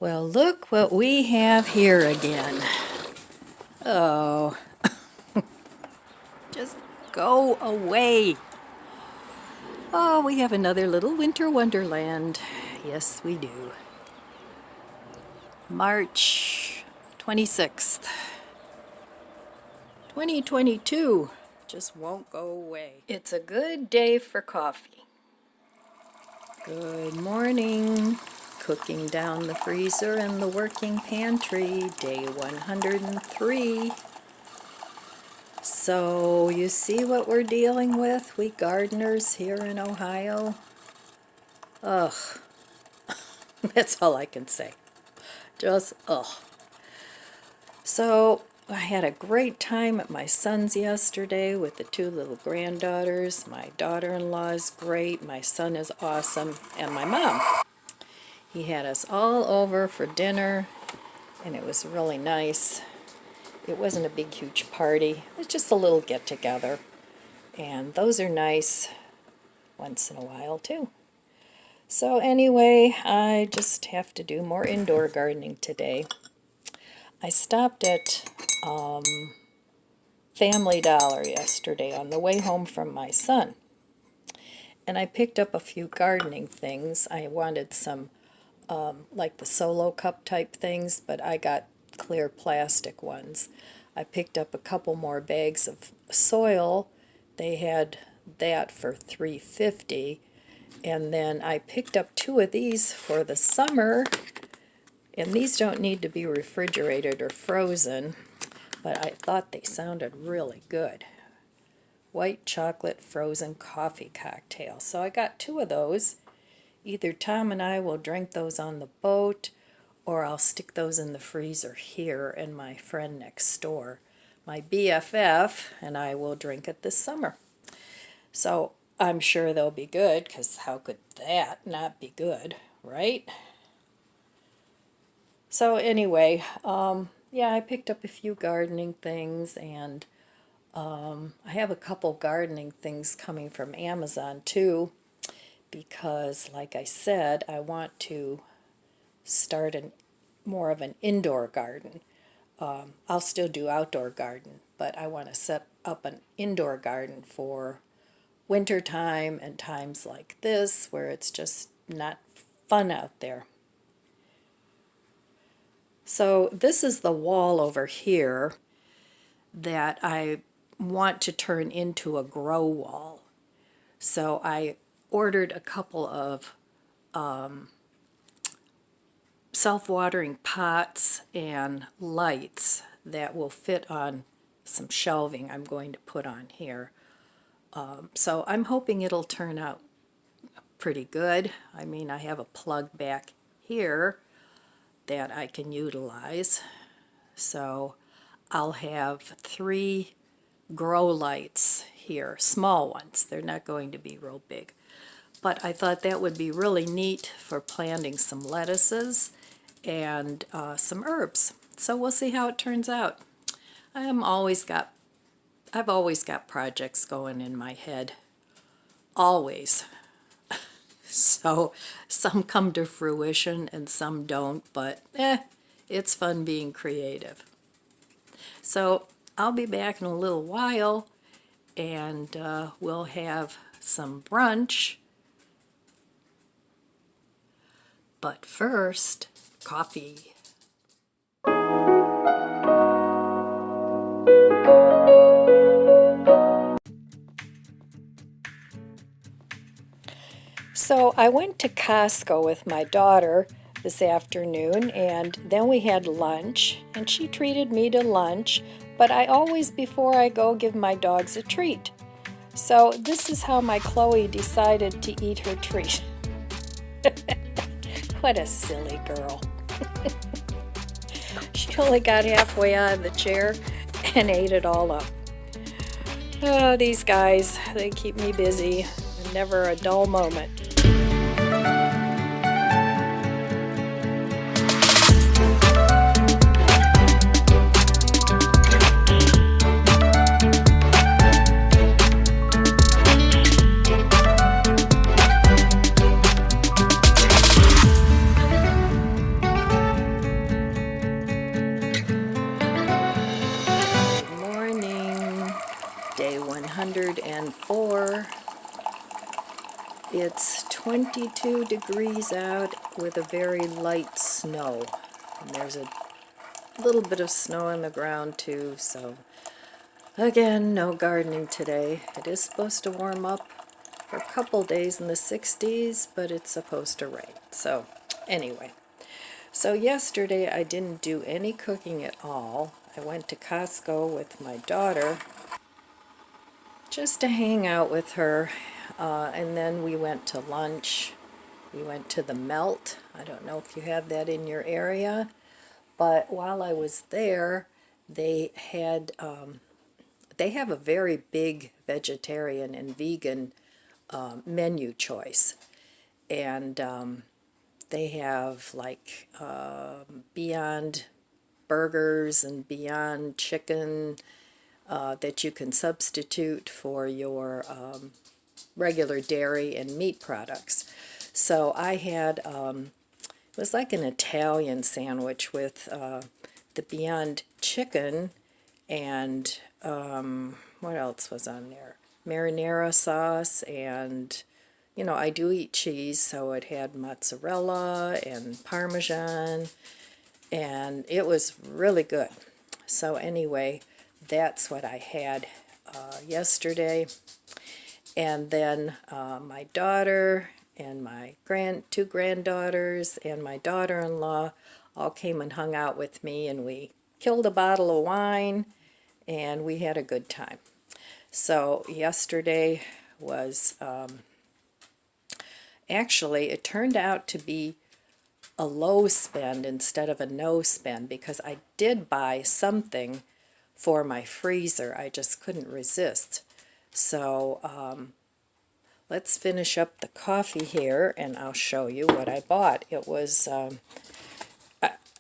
Well, look what we have here again. Oh, just go away. Oh, we have another little winter wonderland. Yes, we do. March 26th, 2022. Just won't go away. It's a good day for coffee. Good morning. Cooking down the freezer in the working pantry, day 103. So you see what we're dealing with, we gardeners here in Ohio? Ugh, that's all I can say. Just ugh. So I had a great time at my son's yesterday with the two little granddaughters. My daughter-in-law is great, my son is awesome, and my mom. He had us all over for dinner, and it was really nice. It wasn't a big, huge party. It was just a little get-together. And those are nice once in a while, too. So anyway, I just have to do more indoor gardening today. I stopped at Family Dollar yesterday on the way home from my son. And I picked up a few gardening things. I wanted some like the solo cup type things, but I got clear plastic ones. I picked up a couple more bags of soil. They had that for $3.50, and then I picked up two of these for the summer, and these don't need to be refrigerated or frozen, but I thought they sounded really good. White chocolate frozen coffee cocktail. So I got two of those. Either Tom and I will drink those on the boat, or I'll stick those in the freezer here, and my friend next door, my BFF, and I will drink it this summer. So I'm sure they'll be good, because how could that not be good, right? So anyway, yeah, I picked up a few gardening things, and I have a couple gardening things coming from Amazon too, because like I said, I want to start more of an indoor garden. I'll still do outdoor garden, but I want to set up an indoor garden for winter time and times like this where it's just not fun out there. So this is the wall over here that I want to turn into a grow wall. So I ordered a couple of self-watering pots and lights that will fit on some shelving I'm going to put on here. So I'm hoping it'll turn out pretty good. I mean, I have a plug back here that I can utilize. So I'll have 3 grow lights here, small ones. They're not going to be real big. But I thought that would be really neat for planting some lettuces and some herbs. So we'll see how it turns out. I've always got projects going in my head. Always. So some come to fruition and some don't, but it's fun being creative. So I'll be back in a little while, and we'll have some brunch. But first, coffee. So I went to Costco with my daughter this afternoon, and then we had lunch, and she treated me to lunch, but I always, before I go, give my dogs a treat. So this is how my Chloe decided to eat her treat. What a silly girl. She only got halfway out of the chair and ate it all up. Oh, these guys, they keep me busy. Never a dull moment. 104. It's 22 degrees out with a very light snow. And there's a little bit of snow on the ground too, so again, no gardening today. It is supposed to warm up for a couple days in the 60s, but it's supposed to rain. So anyway, so yesterday I didn't do any cooking at all. I went to Costco with my daughter just to hang out with her, and then we went to lunch. We went to the Melt. I don't know if you have that in your area, but while I was there, they had they have a very big vegetarian and vegan menu choice, and they have like Beyond Burgers and Beyond Chicken that you can substitute for your regular dairy and meat products. So I had, it was like an Italian sandwich with the Beyond Chicken and what else was on there? Marinara sauce, and you know, I do eat cheese, so it had mozzarella and Parmesan, and it was really good. So anyway, that's what I had yesterday. And then my daughter and my two granddaughters and my daughter-in-law all came and hung out with me, and we killed a bottle of wine, and we had a good time. So yesterday was, actually, it turned out to be a low spend instead of a no spend, because I did buy something for my freezer. I just couldn't resist. So let's finish up the coffee here, and I'll show you what I bought. It was, I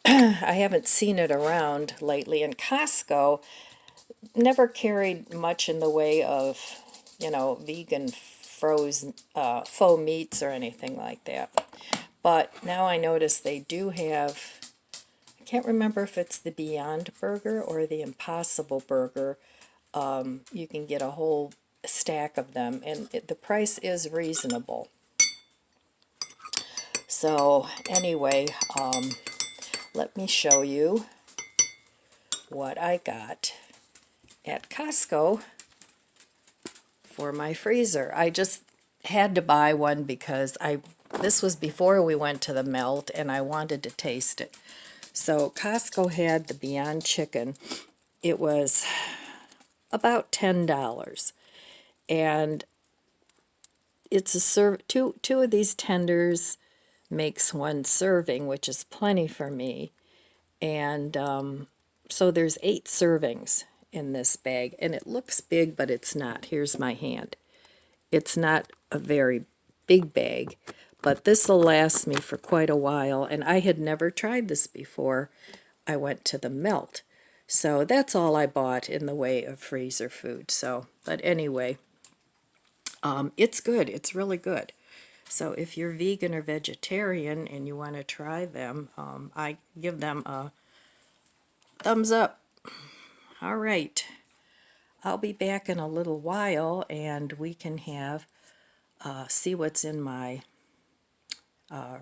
haven't seen it around lately, and Costco never carried much in the way of, you know, vegan frozen faux meats or anything like that. But now I notice they do have, I can't remember if it's the Beyond Burger or the Impossible Burger. You can get a whole stack of them, and the price is reasonable. So anyway, let me show you what I got at Costco for my freezer. I just had to buy one because this was before we went to the Melt, and I wanted to taste it. So Costco had the Beyond Chicken. It was about $10, and it's a two of these tenders makes one serving, which is plenty for me. And so there's 8 servings in this bag, and it looks big, but it's not. Here's my hand. It's not a very big bag, but this will last me for quite a while, and I had never tried this before I went to the Melt. So that's all I bought in the way of freezer food. So, but anyway, it's good. It's really good. So if you're vegan or vegetarian and you want to try them, I give them a thumbs up. All right. I'll be back in a little while, and we can have see what's in my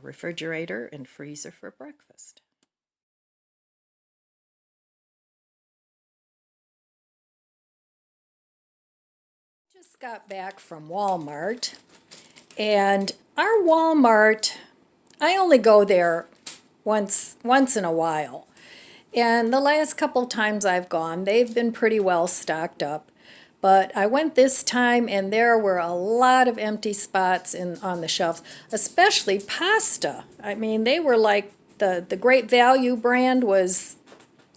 refrigerator and freezer for breakfast. Just got back from Walmart, and our Walmart, I only go there once in a while. And the last couple times I've gone, they've been pretty well stocked up. But I went this time, and there were a lot of empty spots on the shelves, especially pasta. I mean, they were like the Great Value brand was,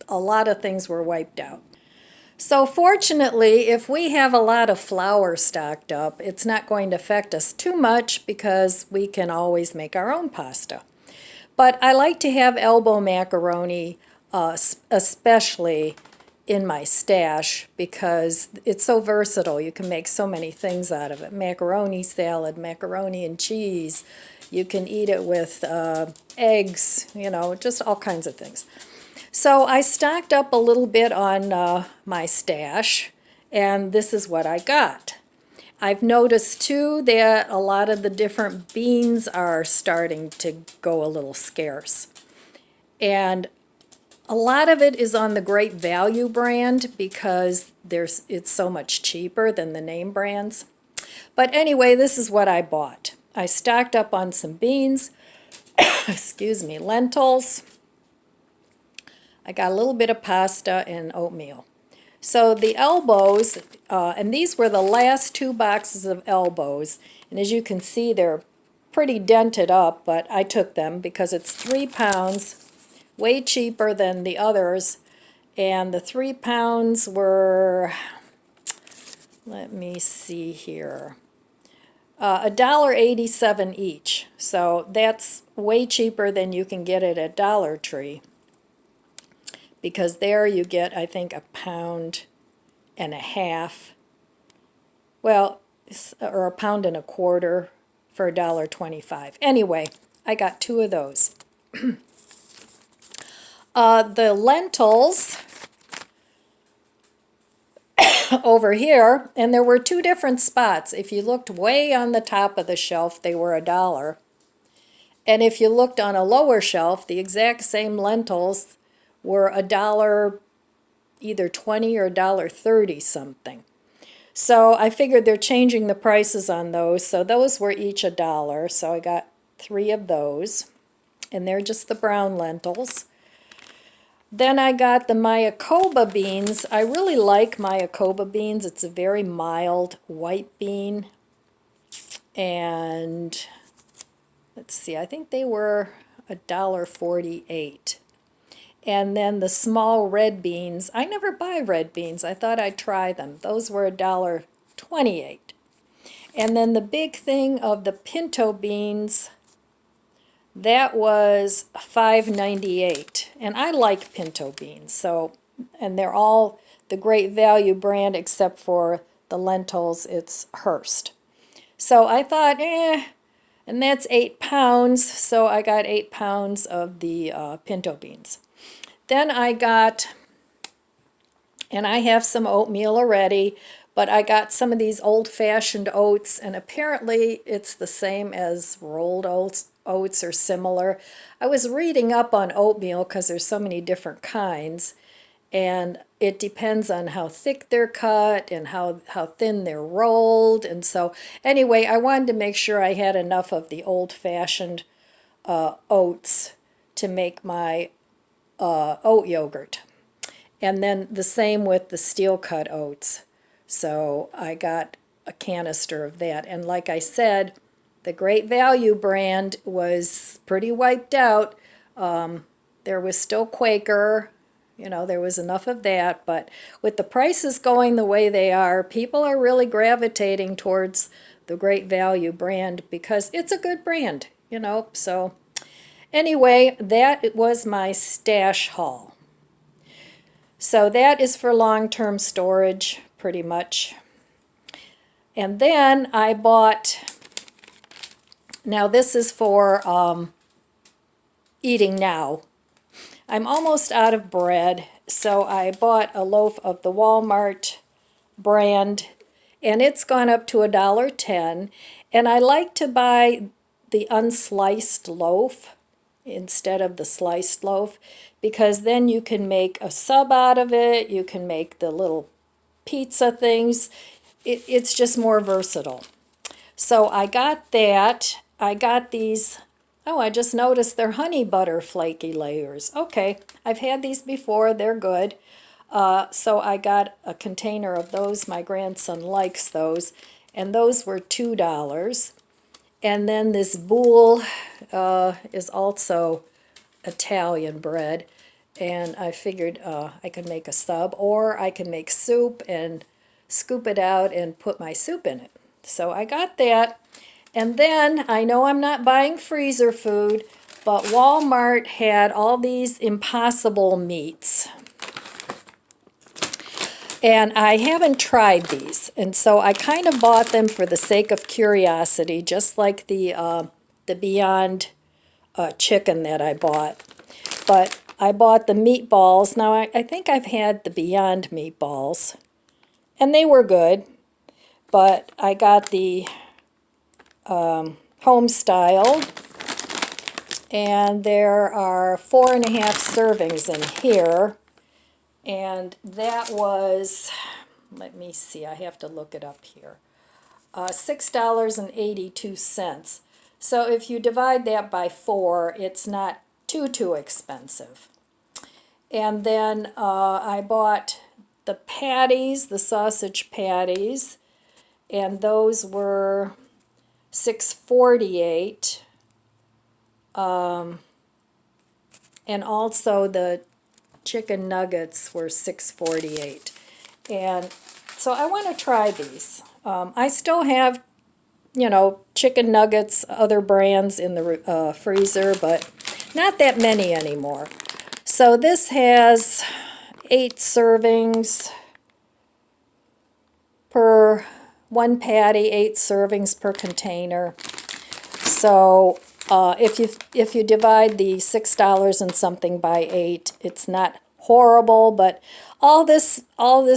a lot of things were wiped out. So fortunately, if we have a lot of flour stocked up, it's not going to affect us too much because we can always make our own pasta. But I like to have elbow macaroni, especially in my stash, because it's so versatile. You can make so many things out of it. Macaroni salad, macaroni and cheese. You can eat it with eggs, you know, just all kinds of things. So I stocked up a little bit on my stash, and this is what I got. I've noticed too that a lot of the different beans are starting to go a little scarce. And a lot of it is on the Great Value brand because it's so much cheaper than the name brands. But anyway, this is what I bought. I stocked up on some beans, excuse me, lentils. I got a little bit of pasta and oatmeal. So the elbows, and these were the last 2 boxes of elbows, and as you can see they're pretty dented up, but I took them because it's 3 pounds, way cheaper than the others, and the 3 pounds were, let me see here, $1.87 each. So that's way cheaper than you can get it at Dollar Tree, because there you get, I think, 1.5 pounds, well, or 1.25 pounds for $1.25. Anyway, I got 2 of those. The lentils over here, and there were 2 different spots. If you looked way on the top of the shelf, they were $1. And if you looked on a lower shelf, the exact same lentils were $1, either 20 or $1.30 something. So I figured they're changing the prices on those, so those were each $1. So I got 3 of those, and they're just the brown lentils. Then I got the Mayakoba beans. I really like Mayakoba beans. It's a very mild white bean. And let's see, I think they were $1.48. And then the small red beans, I never buy red beans. I thought I'd try them. Those were $1.28. And then the big thing of the pinto beans, that was $5.98. And I like pinto beans. So, and they're all the Great Value brand except for the lentils, it's Hearst. So I thought, and that's 8 pounds. So I got 8 pounds of the pinto beans. Then I got, and I have some oatmeal already, but I got some of these old-fashioned oats, and apparently it's the same as rolled oats or similar. I was reading up on oatmeal because there's so many different kinds, and it depends on how thick they're cut and how thin they're rolled. And so anyway, I wanted to make sure I had enough of the old-fashioned oats to make my oat yogurt. And then the same with the steel cut oats. So I got a canister of that. And like I said, the Great Value brand was pretty wiped out. There was still Quaker, you know, there was enough of that. But with the prices going the way they are, people are really gravitating towards the Great Value brand because it's a good brand, you know. So anyway, that was my stash haul. So that is for long-term storage, pretty much. And then I bought, now this is for eating now. I'm almost out of bread, so I bought a loaf of the Walmart brand, and it's gone up to $1.10. And I like to buy the unsliced loaf instead of the sliced loaf, because then you can make a sub out of it, you can make the little pizza things. It's just more versatile. So I got that. I got these, oh, I just noticed they're honey butter flaky layers. Okay, I've had these before, they're good. So I got a container of those. My grandson likes those, and those were $2. And then this boule is also Italian bread, and I figured I could make a sub, or I can make soup and scoop it out and put my soup in it. So I got that. And then I know I'm not buying freezer food, but Walmart had all these Impossible meats. And I haven't tried these, and so I kind of bought them for the sake of curiosity, just like the Beyond chicken that I bought. But I bought the meatballs. Now, I think I've had the Beyond meatballs, and they were good, but I got the home style, and there are 4.5 servings in here, and that was, let me see, I have to look it up here, $6.82. So if you divide that by 4, it's not too expensive. And then I bought the patties, the sausage patties, and those were $6.48. And also the chicken nuggets were $6.48. And so I want to try these. I still have, you know, chicken nuggets, other brands in the freezer, but not that many anymore. So this has 8 servings per one patty, 8 servings per container. So if you divide the $6 and something by 8, it's not horrible, but all this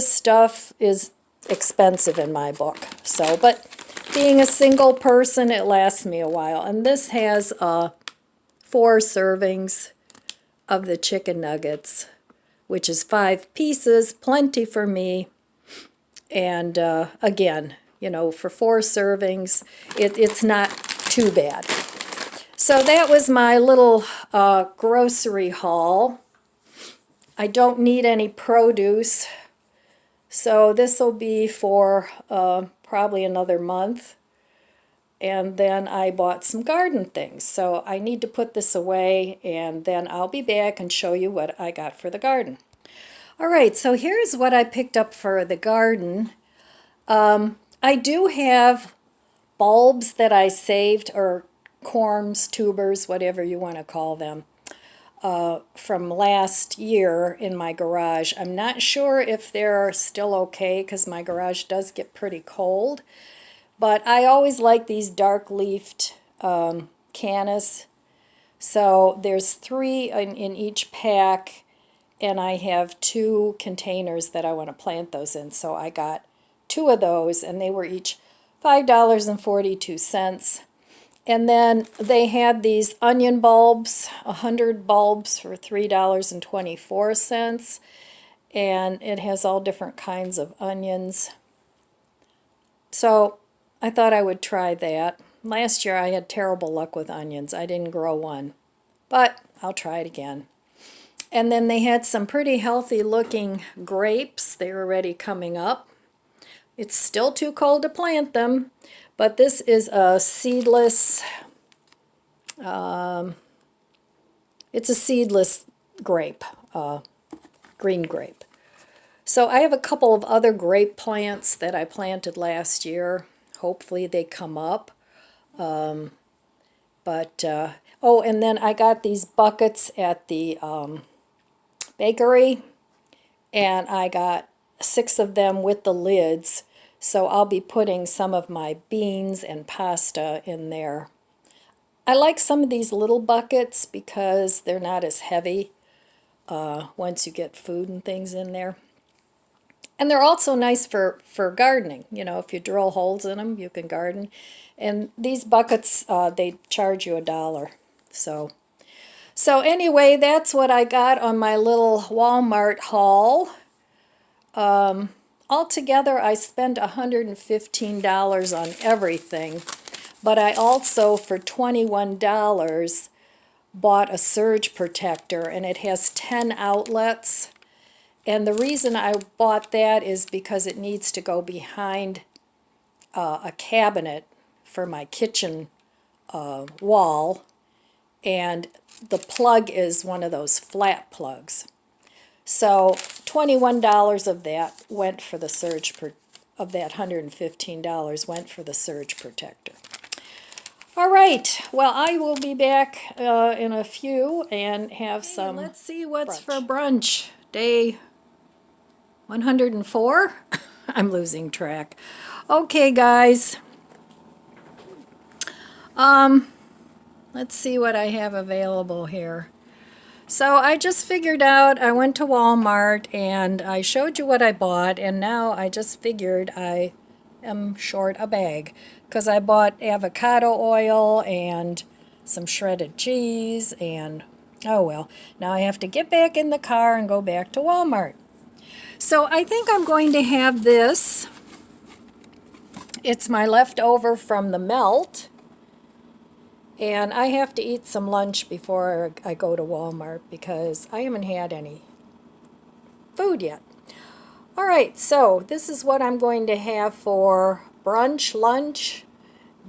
stuff is expensive in my book. So, but being a single person, it lasts me a while. And this has 4 servings of the chicken nuggets, which is 5 pieces, plenty for me. And again, you know, for 4 servings, it's not too bad. So that was my little grocery haul. I don't need any produce, so this will be for probably another month. And then I bought some garden things, so I need to put this away, and then I'll be back and show you what I got for the garden. All right, so here's what I picked up for the garden. I do have bulbs that I saved, or corms, tubers, whatever you want to call them, from last year in my garage. I'm not sure if they're still okay because my garage does get pretty cold, but I always like these dark-leafed cannas. So there's 3 in each pack, and I have 2 containers that I want to plant those in. So I got 2 of those, and they were each $5.42. And then they had these onion bulbs, 100 bulbs for $3.24. And it has all different kinds of onions. So I thought I would try that. Last year I had terrible luck with onions. I didn't grow one. But I'll try it again. And then they had some pretty healthy looking grapes. They were already coming up. It's still too cold to plant them, but this is a seedless, it's a seedless grape, green grape. So I have a couple of other grape plants that I planted last year. Hopefully they come up. Oh, and then I got these buckets at the bakery, and I got 6 of them with the lids, so I'll be putting some of my beans and pasta in there. I like some of these little buckets because they're not as heavy once you get food and things in there. And they're also nice for gardening. You know, if you drill holes in them, you can garden. And these buckets, they charge you $1. So anyway, that's what I got on my little Walmart haul. Altogether, I spent $115 on everything, but I also, for $21, bought a surge protector, and it has 10 outlets. And the reason I bought that is because it needs to go behind a cabinet for my kitchen wall, and the plug is one of those flat plugs. So $21 of that went for the surge of that $115 went for the surge protector. All right, well, I will be back in a few and have some. Let's see what's for brunch. Day 104? I'm losing track. Okay, guys. Let's see what I have available here. So I just figured out, I went to Walmart and I showed you what I bought, and now I just figured I am short a bag because I bought avocado oil and some shredded cheese, and oh well, now I have to get back in the car and go back to Walmart. So I think I'm going to have this. It's my leftover from the melt. And I have to eat some lunch before I go to Walmart because I haven't had any food yet. All right, so this is what I'm going to have for brunch, lunch,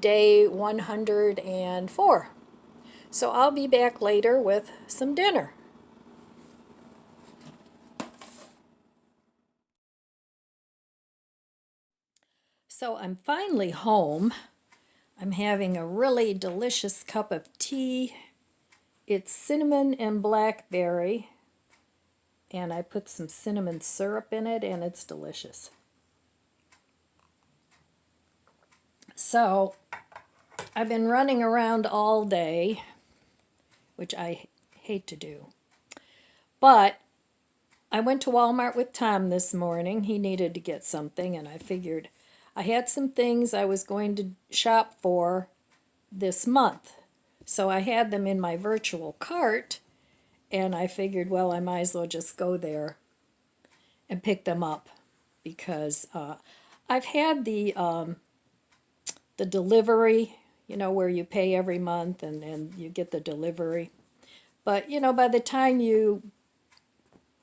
day 104. So I'll be back later with some dinner. So I'm finally home. I'm having a really delicious cup of tea. It's cinnamon and blackberry, and I put some cinnamon syrup in it, and it's delicious. So I've been running around all day, which I hate to do. But I went to Walmart with Tom this morning. He needed to get something, and I figured I had some things I was going to shop for this month. So I had them in my virtual cart, and I figured, well, I might as well just go there and pick them up because I've had the delivery, where you pay every month and you get the delivery. But, by the time you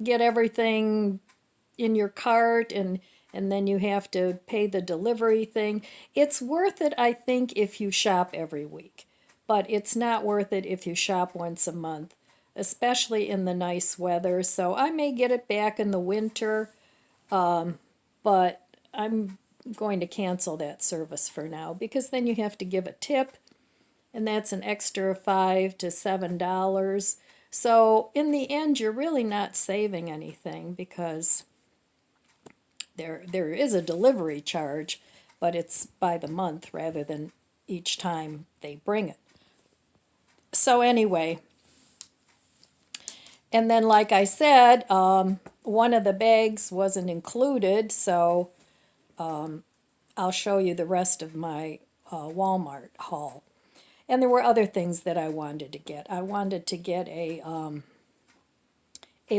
get everything in your cart and then you have to pay the delivery thing, it's worth it, I think, if you shop every week. But it's not worth it if you shop once a month, especially in the nice weather. So I may get it back in the winter, but I'm going to cancel that service for now because then you have to give a tip, and that's an extra $5 to $7. So in the end, you're really not saving anything because there is a delivery charge, but it's by the month rather than each time they bring it. So anyway, and then like I said, one of the bags wasn't included, so I'll show you the rest of my Walmart haul. And there were other things that I wanted to get. I wanted to get a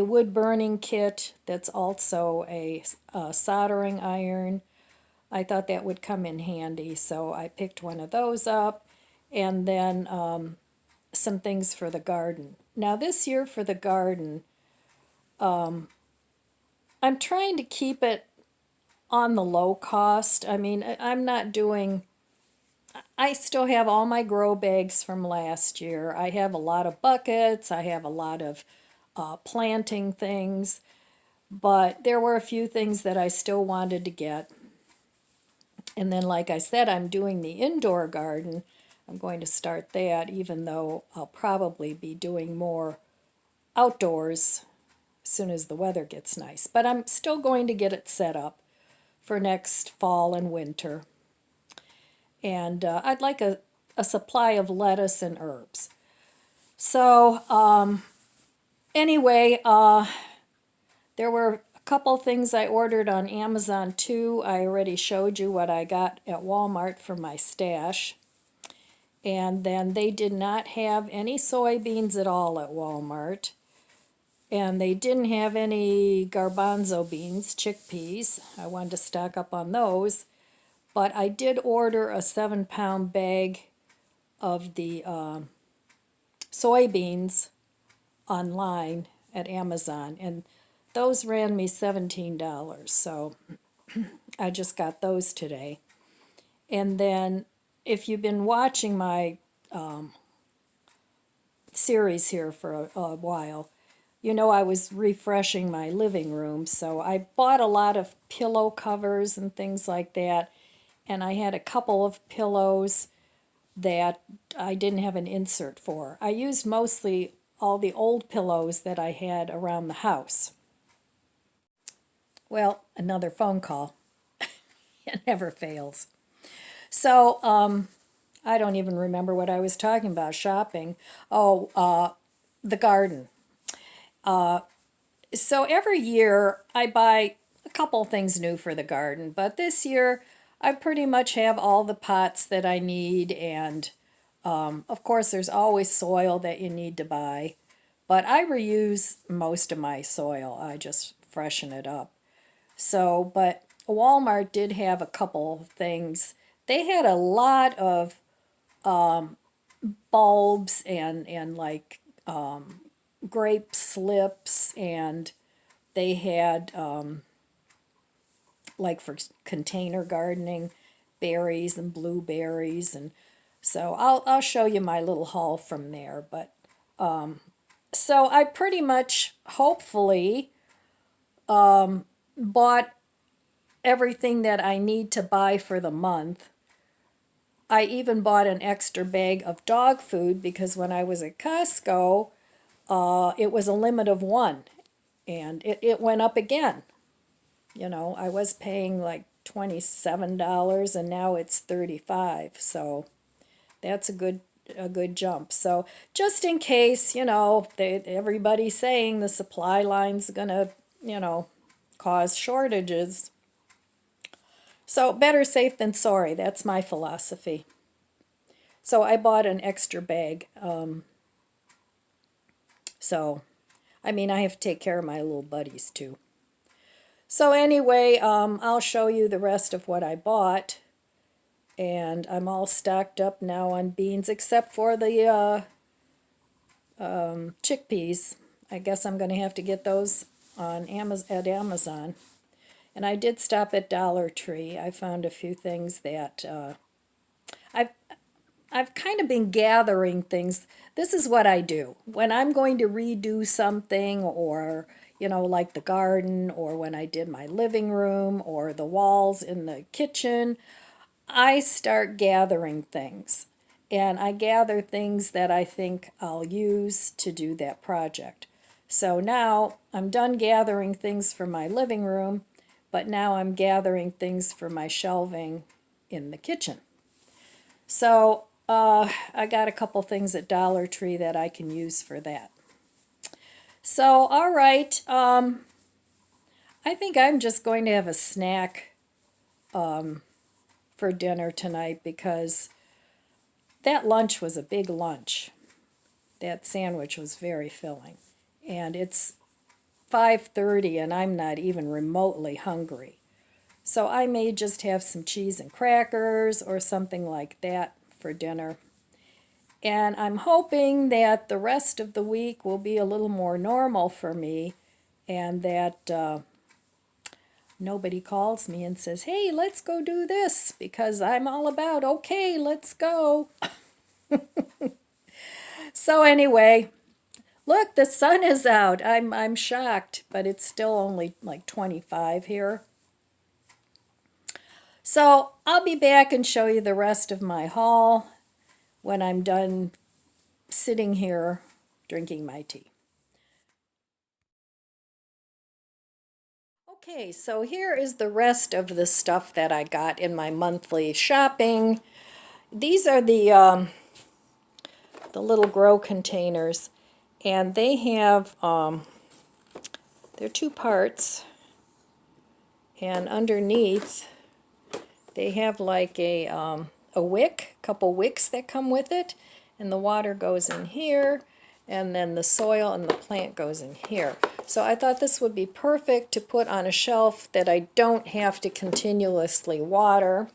wood burning kit that's also a soldering iron. I thought that would come in handy, so I picked one of those up. And then some things for the garden. Now this year for the garden, I'm trying to keep it on the low cost. I mean, I'm not doing, I still have all my grow bags from last year. I have a lot of buckets. I have a lot of planting things. But there were a few things that I still wanted to get. And then, like I said, I'm doing the indoor garden. I'm going to start that, even though I'll probably be doing more outdoors as soon as the weather gets nice. But I'm still going to get it set up for next fall and winter. And I'd like a supply of lettuce and herbs. So anyway, there were a couple things I ordered on Amazon too. I already showed you what I got at Walmart for my stash. And then they did not have any soybeans at all at Walmart. And they didn't have any garbanzo beans, chickpeas. I wanted to stock up on those. But I did order a 7-pound bag of the soybeans online at Amazon. And those ran me $17. So I just got those today. And then if you've been watching my series here for a while, I was refreshing my living room, so I bought a lot of pillow covers and things like that, and I had a couple of pillows that I didn't have an insert for. I used mostly all the old pillows that I had around the house. Well, another phone call. It never fails. So, I don't even remember what I was talking about, shopping. Oh, the garden. So every year I buy a couple things new for the garden, but this year I pretty much have all the pots that I need, and of course there's always soil that you need to buy, but I reuse most of my soil. I just freshen it up. So, but Walmart did have a couple things. They had a lot of bulbs and like grape slips, and they had like for container gardening, berries and blueberries, and so I'll show you my little haul from there. But so I pretty much hopefully bought everything that I need to buy for the month. I even bought an extra bag of dog food because when I was at Costco, it was a limit of one, and it went up again. You know, I was paying like $27 and now it's 35. So that's a good jump. So just in case, everybody's saying the supply line's gonna, cause shortages. So better safe than sorry. That's my philosophy. So I bought an extra bag. So, I mean, I have to take care of my little buddies too. So anyway, I'll show you the rest of what I bought. And I'm all stocked up now on beans, except for the chickpeas. I guess I'm going to have to get those on at Amazon. And I did stop at Dollar Tree. I found a few things that I've I've kind of been gathering things. This is what I do. When I'm going to redo something, or, like the garden, or when I did my living room, or the walls in the kitchen, I start gathering things. And I gather things that I think I'll use to do that project. So now I'm done gathering things for my living room, but now I'm gathering things for my shelving in the kitchen. So I got a couple things at Dollar Tree that I can use for that. So, all right, I think I'm just going to have a snack for dinner tonight because that lunch was a big lunch. That sandwich was very filling. And it's 5:30 and I'm not even remotely hungry. So I may just have some cheese and crackers or something like that for dinner. And I'm hoping that the rest of the week will be a little more normal for me, and that nobody calls me and says, hey, let's go do this, because I'm all about, okay, let's go. So anyway, look, the sun is out. I'm shocked, but it's still only like 25 here. So I'll be back and show you the rest of my haul when I'm done sitting here drinking my tea. Okay, so here is the rest of the stuff that I got in my monthly shopping. These are the little grow containers, and they have they're two parts, and underneath they have like a wick, couple wicks that come with it, and the water goes in here, and then the soil and the plant goes in here. So I thought this would be perfect to put on a shelf that I don't have to continuously water,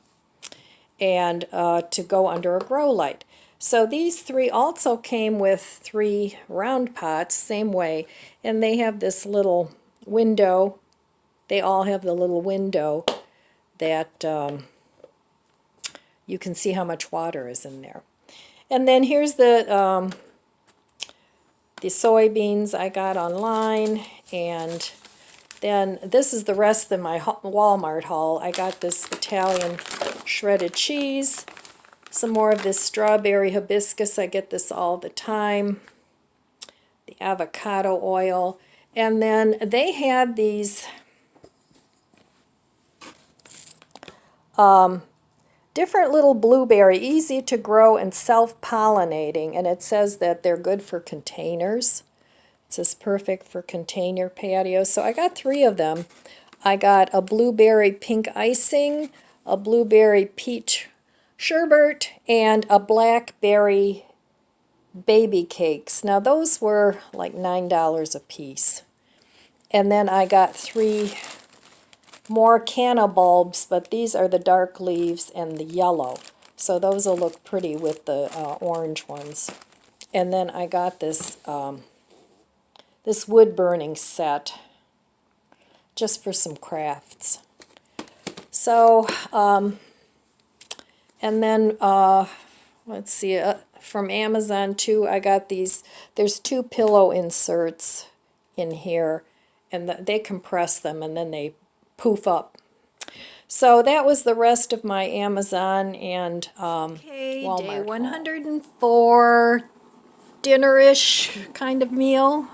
and to go under a grow light. So these three also came with 3 round pots, same way, and they have this little window. They all have the little window that you can see how much water is in there. And then here's the soybeans I got online, and then this is the rest of my Walmart haul. I got this Italian shredded cheese, some more of this strawberry hibiscus. I get this all the time. The avocado oil. And then they had these different little blueberry, easy to grow and self-pollinating. And it says that they're good for containers. It says perfect for container patios. So I got 3 of them. I got a blueberry pink icing, a blueberry peach sherbet, and a blackberry baby cakes. Now those were like $9 a piece. And then I got 3 more canna bulbs, but these are the dark leaves and the yellow. So those will look pretty with the orange ones. And then I got this this wood burning set just for some crafts. So, and then let's see, from Amazon too, I got these. There's 2 pillow inserts in here, and they compress them and then they poof up. So that was the rest of my Amazon and Walmart. Day 104, dinner-ish kind of meal.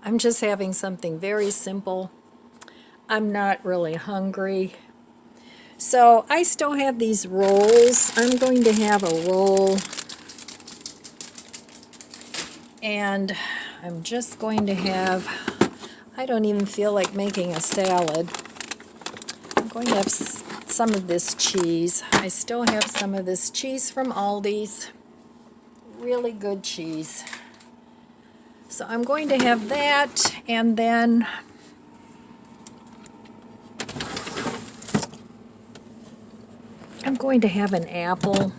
I'm just having something very simple. I'm not really hungry. So I still have these rolls. I'm going to have a roll. And I'm just going to have, I don't even feel like making a salad. I'm going to have some of this cheese. I still have some of this cheese from Aldi's. Really good cheese. So I'm going to have that, and then I'm going to have an apple.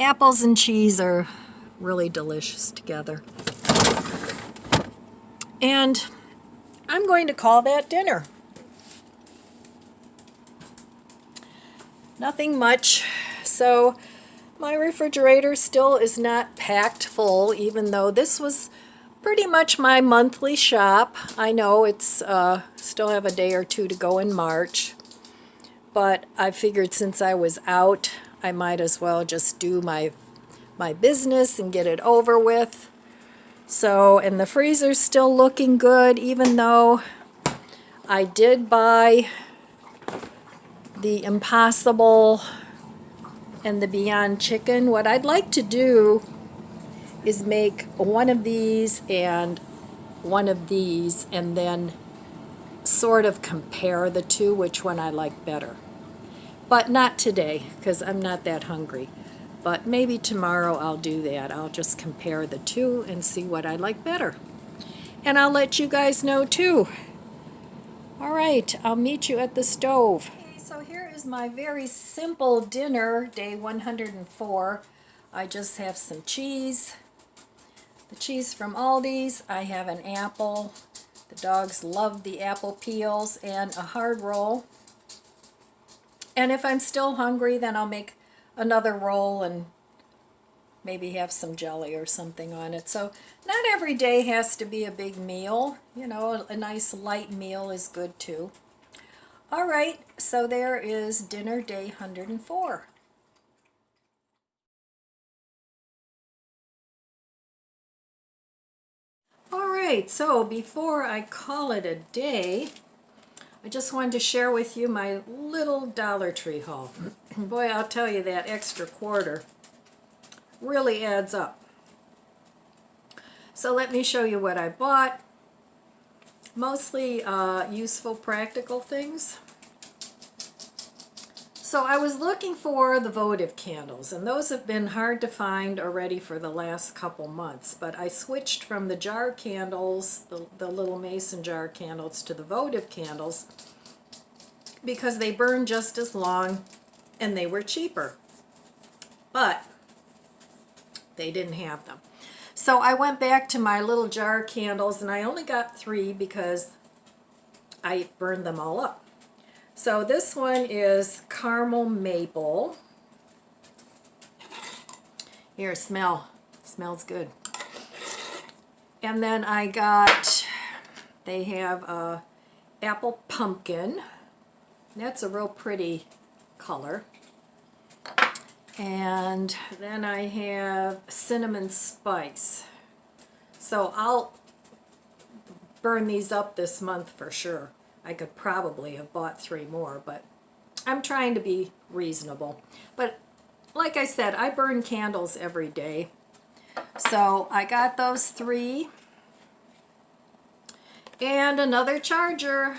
Apples and cheese are really delicious together. And I'm going to call that dinner. Nothing much. So my refrigerator still is not packed full, even though this was pretty much my monthly shop. I know it's still have a day or 2 to go in March, but I figured since I was out, I might as well just do my business and get it over with. So, and the freezer's still looking good, even though I did buy the Impossible and the Beyond Chicken. What I'd like to do is make one of these and one of these, and then sort of compare the 2, which one I like better. But not today, because I'm not that hungry. But maybe tomorrow I'll do that. I'll just compare the 2 and see what I like better. And I'll let you guys know too. All right, I'll meet you at the stove. Okay, so here is my very simple dinner, day 104. I just have some cheese, the cheese from Aldi's. I have an apple. The dogs love the apple peels, and a hard roll. And if I'm still hungry, then I'll make another roll and maybe have some jelly or something on it. So not every day has to be a big meal. You know, a nice light meal is good too. All right, so there is dinner day 104. All right, so before I call it a day, I just wanted to share with you my little Dollar Tree haul. Boy, I'll tell you, that extra quarter really adds up. So let me show you what I bought. Mostly useful, practical things. So I was looking for the votive candles, and those have been hard to find already for the last couple months. But I switched from the jar candles, the little mason jar candles, to the votive candles because they burn just as long and they were cheaper. But they didn't have them. So I went back to my little jar candles, and I only got 3 because I burned them all up. So this one is caramel maple. Here, smell. Smells good. And then I got, they have apple pumpkin. That's a real pretty color. And then I have cinnamon spice. So I'll burn these up this month for sure. I could probably have bought 3 more, but I'm trying to be reasonable. But like I said, I burn candles every day. So I got those 3. And another charger.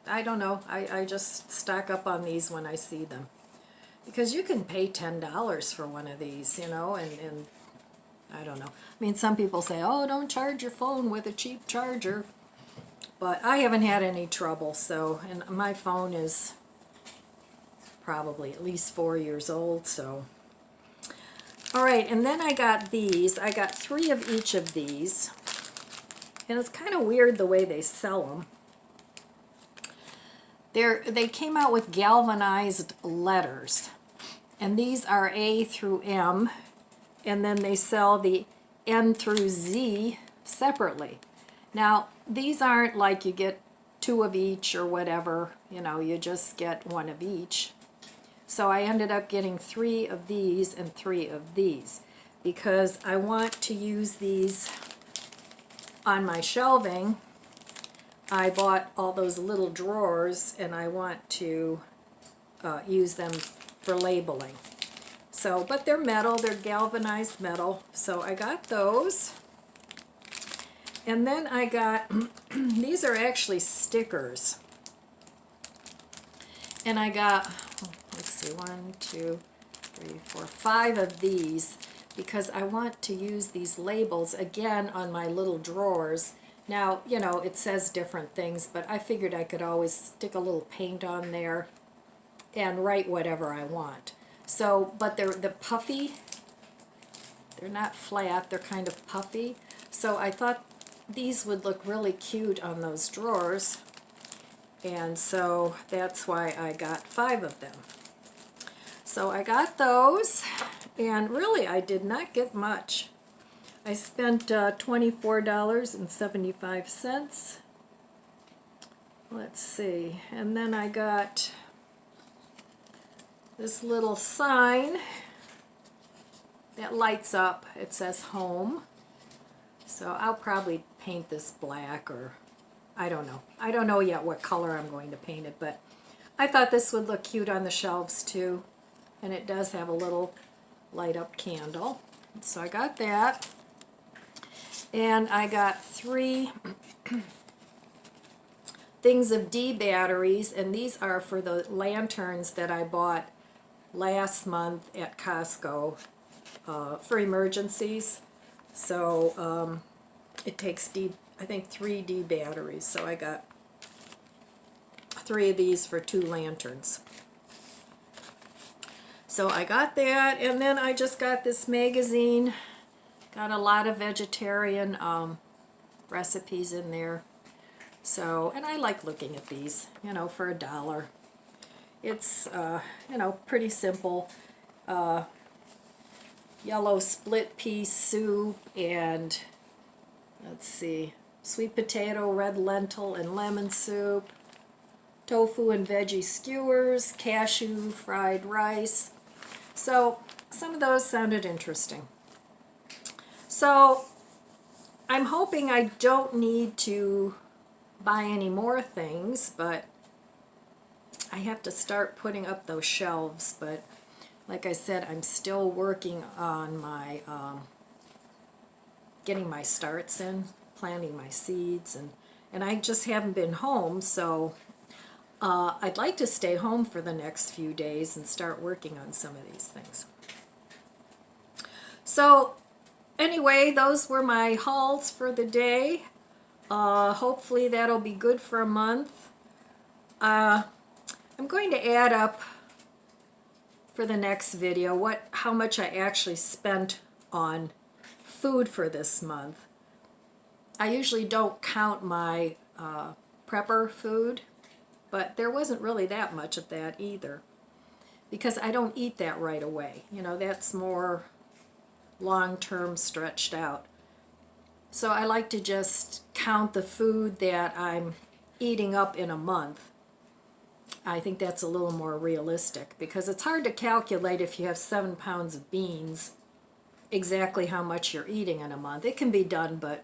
I don't know. I just stock up on these when I see them. Because you can pay $10 for one of these, you know, and I don't know. I mean, some people say, oh, don't charge your phone with a cheap charger. But I haven't had any trouble, so, and my phone is probably at least 4 years old, so. All right, and then I got these. I got 3 of each of these. And it's kind of weird the way they sell them. They came out with galvanized letters. And these are A through M. And then they sell the N through Z separately. Now, these aren't like you get 2 of each or whatever. You know, you just get 1 of each. So I ended up getting 3 of these and 3 of these. Because I want to use these on my shelving. I bought all those little drawers and I want to use them for labeling. So, but they're metal, they're galvanized metal, so I got those. And then I got, these are actually stickers. And I got, let's see, 1, 2, 3, 4, 5 of these, because I want to use these labels again on my little drawers. Now, you know, it says different things, but I figured I could always stick a little paint on there and write whatever I want. So, but they're puffy. They're not flat, they're kind of puffy. So I thought these would look really cute on those drawers. And so that's why I got 5 of them. So I got those, and really I did not get much. I spent $24.75. Let's see, and then I got this little sign that lights up. It says home. So I'll probably paint this black, or I don't know. I don't know yet what color I'm going to paint it, but I thought this would look cute on the shelves too. And it does have a little light up candle. So I got that. And I got 3 things of D batteries, and these are for the lanterns that I bought last month at Costco for emergencies. So it takes I think 3 D batteries. So I got 3 of these for 2 lanterns. So I got that, and then I just got this magazine. Got a lot of vegetarian recipes in there. So, and I like looking at these, you know, for $1. It's, you know, pretty simple. Yellow split pea soup, and let's see, sweet potato, red lentil, and lemon soup. Tofu and veggie skewers, cashew fried rice. So some of those sounded interesting. So I'm hoping I don't need to buy any more things, but I have to start putting up those shelves. But like I said, I'm still working on my getting my starts in, planting my seeds, and I just haven't been home, so I'd like to stay home for the next few days and start working on some of these things. So anyway, those were my hauls for the day. Hopefully that'll be good for a month. I'm going to add up for the next video how much I actually spent on food for this month. I usually don't count my prepper food, but there wasn't really that much of that either, because I don't eat that right away. You know, that's more long-term stretched out. So I like to just count the food that I'm eating up in a month. I think that's a little more realistic, because it's hard to calculate if you have 7 pounds of beans exactly how much you're eating in a month. It can be done, but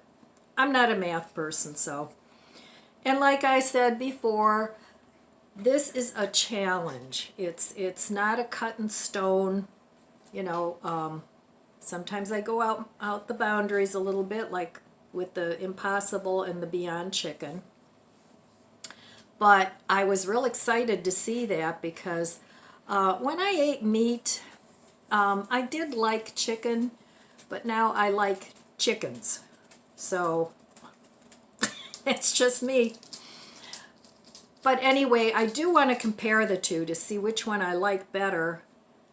I'm not a math person, so. And like I said before, this is a challenge. It's not a cut in stone, you know, Sometimes I go out the boundaries a little bit, like with the Impossible and the Beyond Chicken. But I was real excited to see that because when I ate meat, I did like chicken, but now I like chickens. So it's just me. But anyway, I do want to compare the two to see which one I like better,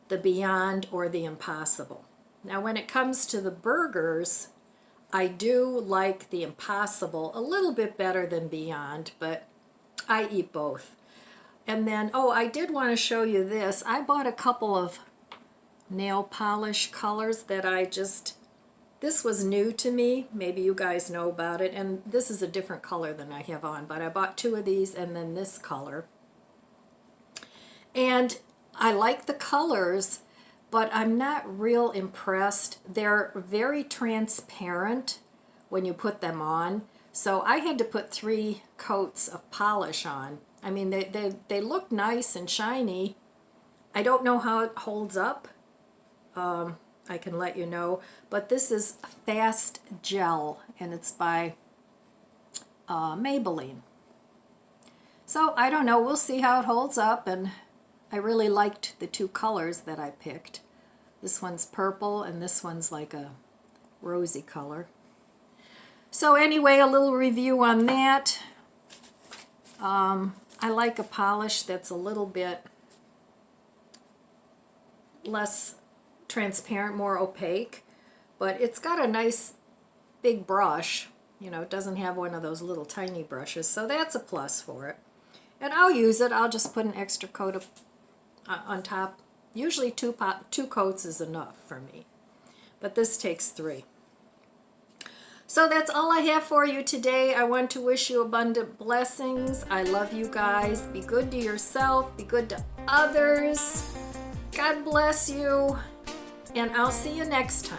the Beyond or the Impossible. Now when it comes to the burgers, I do like the Impossible a little bit better than Beyond, but I eat both. And then, oh, I did want to show you this. I bought a couple of nail polish colors that this was new to me. Maybe you guys know about it. And this is a different color than I have on, but I bought 2 of these and then this color. And I like the colors, but I'm not real impressed. They're very transparent when you put them on. So I had to put 3 coats of polish on. I mean, they look nice and shiny. I don't know how it holds up. I can let you know. But this is Fast Gel, and it's by Maybelline. So I don't know. We'll see how it holds up. And I really liked the 2 colors that I picked. This one's purple, and this one's like a rosy color. So anyway, a little review on that. I like a polish that's a little bit less transparent, more opaque, but it's got a nice big brush. You know, it doesn't have one of those little tiny brushes, so that's a plus for it. And I'll use it. I'll just put an extra coat on top. Usually 2 coats is enough for me, but this takes 3. So that's all I have for you today. I want to wish you abundant blessings. I love you guys. Be good to yourself. Be good to others. God bless you. And I'll see you next time.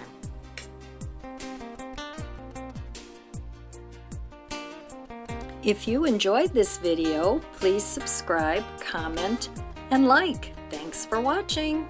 If you enjoyed this video, please subscribe, comment, and like. Thanks for watching.